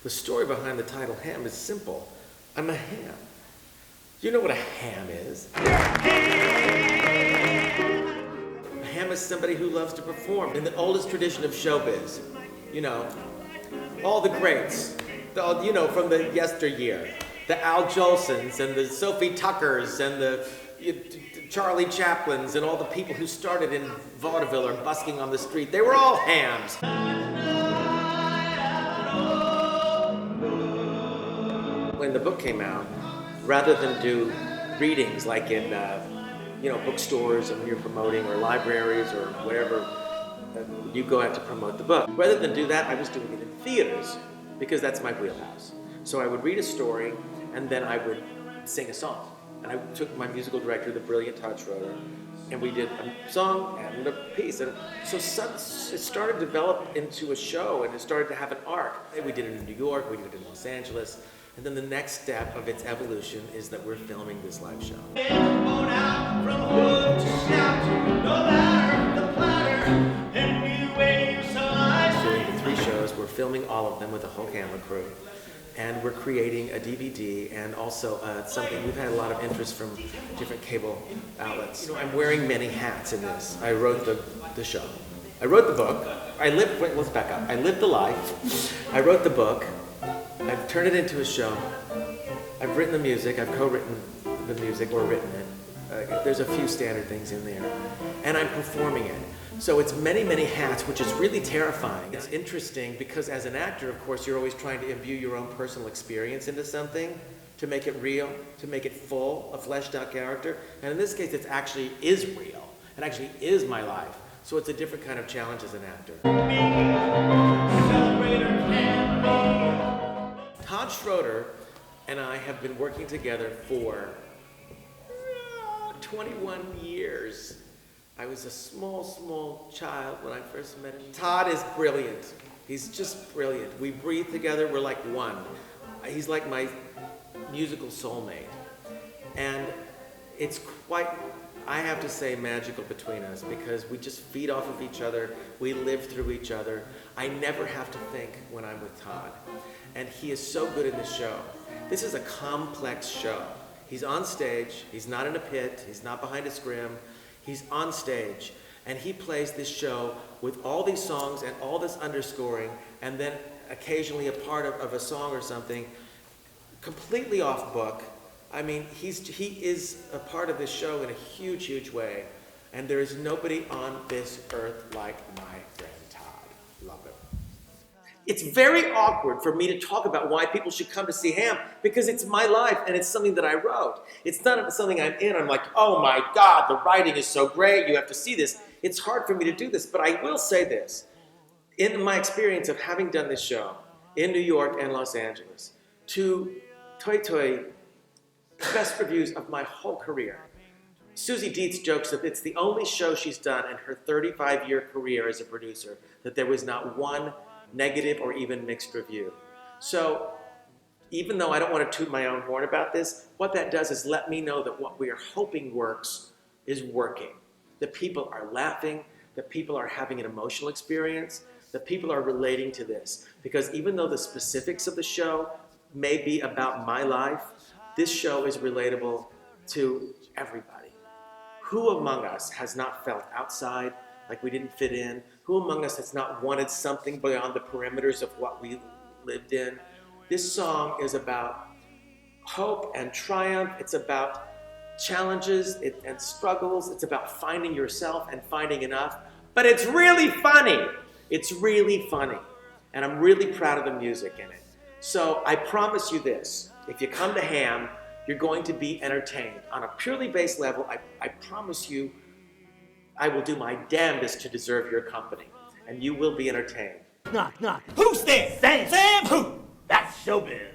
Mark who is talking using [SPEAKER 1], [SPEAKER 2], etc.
[SPEAKER 1] The story behind the title Ham is simple. I'm a ham. You know what a ham is? A ham is somebody who loves to perform in the oldest tradition of showbiz. You know, all the greats, from the yesteryear. The Al Jolsons and the Sophie Tuckers and the Charlie Chaplin's and all the people who started in vaudeville or busking on the street. They were all hams. When the book came out, rather than do readings like in bookstores and when you're promoting, or libraries or whatever, you go out to promote the book. Rather than do that, I was doing it in theaters because that's my wheelhouse. So I would read a story and then I would sing a song. And I took my musical director, the brilliant Todd Schroeder, and we did a song and a piece. And so it started to develop into a show, and it started to have an arc. We did it in New York, we did it in Los Angeles, and then the next step of its evolution is that we're filming this live show. Doing the 3 shows, we're filming all of them with a whole camera crew. And we're creating a DVD and also something, we've had a lot of interest from different cable outlets. I'm wearing many hats in this. I wrote the show. I wrote the book. Let's back up. I lived the life. I wrote the book. I've turned it into a show. I've written the music. I've co-written the music or written it. There's a few standard things in there. And I'm performing it. So it's many, many hats, which is really terrifying. It's interesting because as an actor, of course, you're always trying to imbue your own personal experience into something to make it real, to make it full, a fleshed out character. And in this case, it actually is real. It actually is my life. So it's a different kind of challenge as an actor. Todd Schroeder and I have been working together for 21 years. I was a small child when I first met him. Todd is brilliant. He's just brilliant. We breathe together, we're like one. He's like my musical soulmate. And it's quite, I have to say, magical between us because we just feed off of each other. We live through each other. I never have to think when I'm with Todd. And he is so good in this show. This is a complex show. He's on stage, he's not in a pit, he's not behind a scrim. He's on stage, and he plays this show with all these songs and all this underscoring, and then occasionally a part of a song or something, completely off book. I mean, he is a part of this show in a huge, huge way, and there is nobody on this earth like my friend Todd. Love him. It's very awkward for me to talk about why people should come to see Ham because it's my life and it's something that I wrote. It's not something I'm in. I'm like, oh my God, the writing is so great. You have to see this. It's hard for me to do this, but I will say this. In my experience of having done this show in New York and Los Angeles, to Toy Toy, best reviews of my whole career. Suzi Dietz jokes that it's the only show she's done in her 35-year career as a producer that there was not one negative or even mixed review. So even though I don't want to toot my own horn about this, what that does is let me know that what we are hoping works is working. That people are laughing, that people are having an emotional experience, that people are relating to this. Because even though the specifics of the show may be about my life, this show is relatable to everybody. Who among us has not felt outside, like we didn't fit in? Who among us has not wanted something beyond the perimeters of what we lived in? This song is about hope and triumph. It's about challenges and struggles. It's about finding yourself and finding enough. But it's really funny. It's really funny. And I'm really proud of the music in it. So I promise you this. If you come to Ham, you're going to be entertained. On a purely base level, I promise you, I will do my damnedest to deserve your company, and you will be entertained.
[SPEAKER 2] Knock, knock. Who's there? Sam. Sam who? That's showbiz.